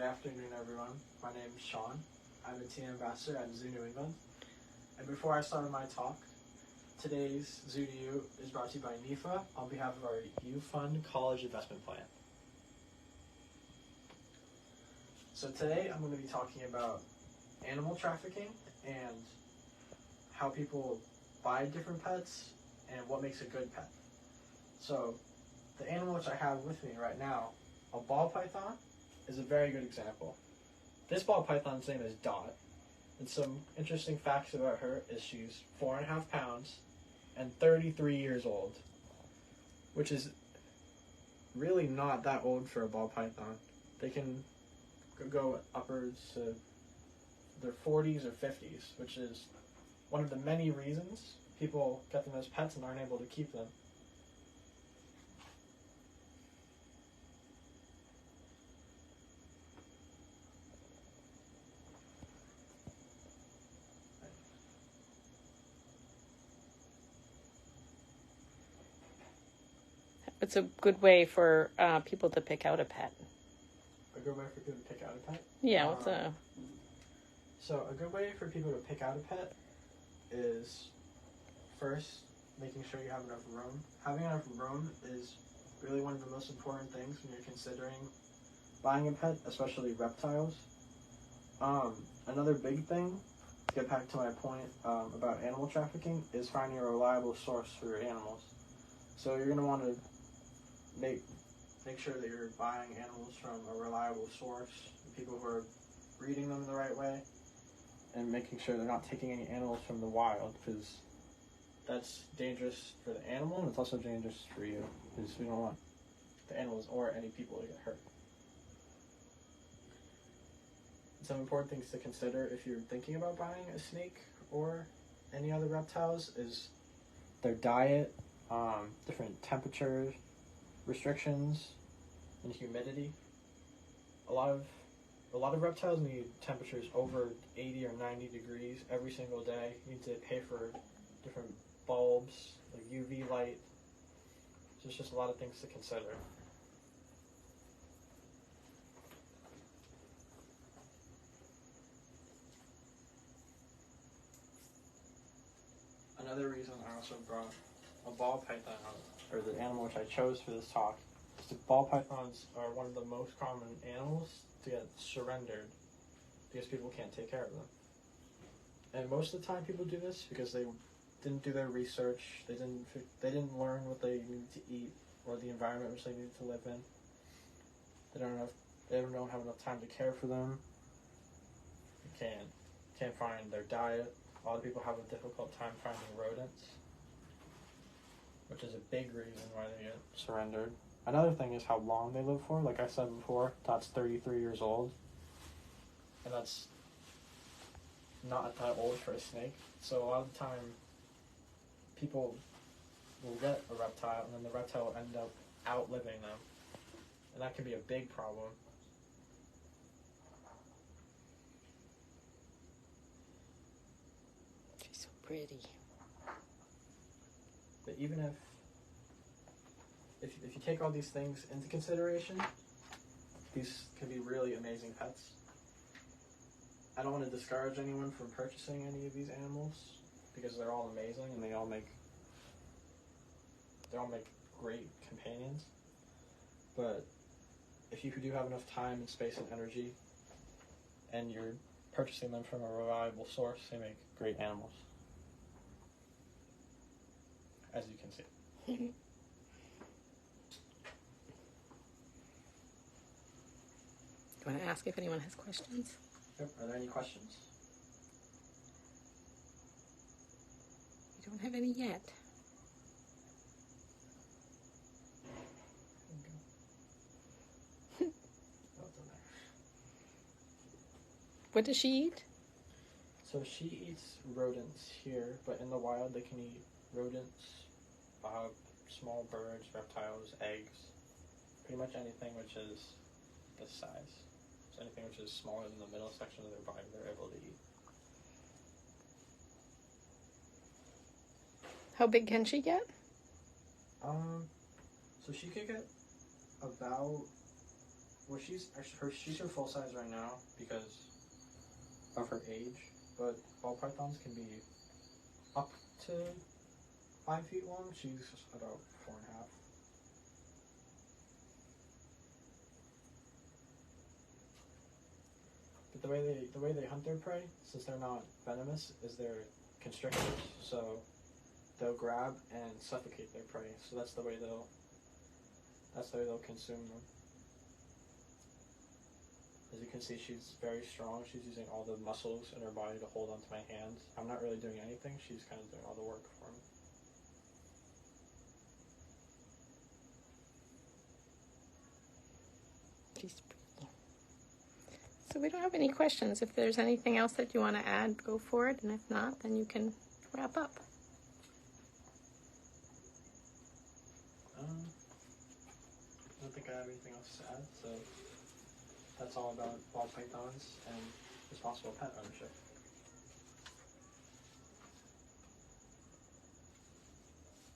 Good afternoon, everyone. My name is Sean. I'm a teen ambassador at Zoo New England. And before I start my talk, today's Zoo to You is brought to you by NIFA on behalf of our U Fund College Investment Plan. So today I'm going to be talking about animal trafficking and how people buy different pets and what makes a good pet. So the animal which I have with me right now, a ball python, is a very good example. This ball python's name is Dot, and some interesting facts about her is she's 4.5 pounds and 33 years old, which is really not that old for a ball python. They can go upwards to their 40s or 50s, which is one of the many reasons people get them as pets and aren't able to keep them. It's a good way for people to pick out a pet. A good way for people to pick out a pet? Yeah, So a good way for people to pick out a pet is first making sure you have enough room. Having enough room is really one of the most important things when you're considering buying a pet, especially reptiles. Another big thing, to get back to my point about animal trafficking, is finding a reliable source for your animals. So you're going to want to make sure that you're buying animals from a reliable source, people who are breeding them the right way, and making sure they're not taking any animals from the wild, because that's dangerous for the animal and it's also dangerous for you, because we don't want the animals or any people to get hurt. Some important things to consider if you're thinking about buying a snake or any other reptiles is their diet, different temperatures, restrictions, and humidity. A lot of reptiles need temperatures over 80 or 90 degrees every single day. You need to pay for different bulbs, like UV light. So there's just a lot of things to consider. Another reason I also brought a ball python, or the animal which I chose for this talk, is that ball pythons are one of the most common animals to get surrendered because people can't take care of them. And most of the time people do this because they didn't do their research, they didn't learn what they needed to eat or the environment which they needed to live in. They don't have enough time to care for them. They can't find their diet. A lot of people have a difficult time finding rodents, which is a big reason why they get surrendered. Another thing is how long they live for. Like I said before, Dot's 33 years old, and that's not that old for a snake. So a lot of the time, people will get a reptile, and then the reptile will end up outliving them, and that can be a big problem. she's so pretty. But even if you take all these things into consideration, these can be really amazing pets. I don't want to discourage anyone from purchasing any of these animals because they're all amazing and they all make great companions. But if you do have enough time and space and energy and you're purchasing them from a reliable source, they make great animals, as you can see. Do you want to ask if anyone has questions? Yep. Are there any questions? We don't have any yet. What does she eat? So she eats rodents here, but in the wild they can eat rodents, small birds, reptiles, eggs, pretty much anything which is this size. So anything which is smaller than the middle section of their body, they're able to eat. How big can she get? So she could get about Well, she's her full size right now because of her age, but ball pythons can be up to 5 feet long. She's about 4.5. But the way they hunt their prey, since they're not venomous, is they're constrictors. So they'll grab and suffocate their prey. So that's the way they'll consume them. As you can see, she's very strong. She's using all the muscles in her body to hold onto my hands. I'm not really doing anything. She's kind of doing all the work for me. She's pretty. So we don't have any questions. If there's anything else that you want to add, go for it. And if not, then you can wrap up. I don't think I have anything else to add. So that's all about ball pythons and responsible pet ownership.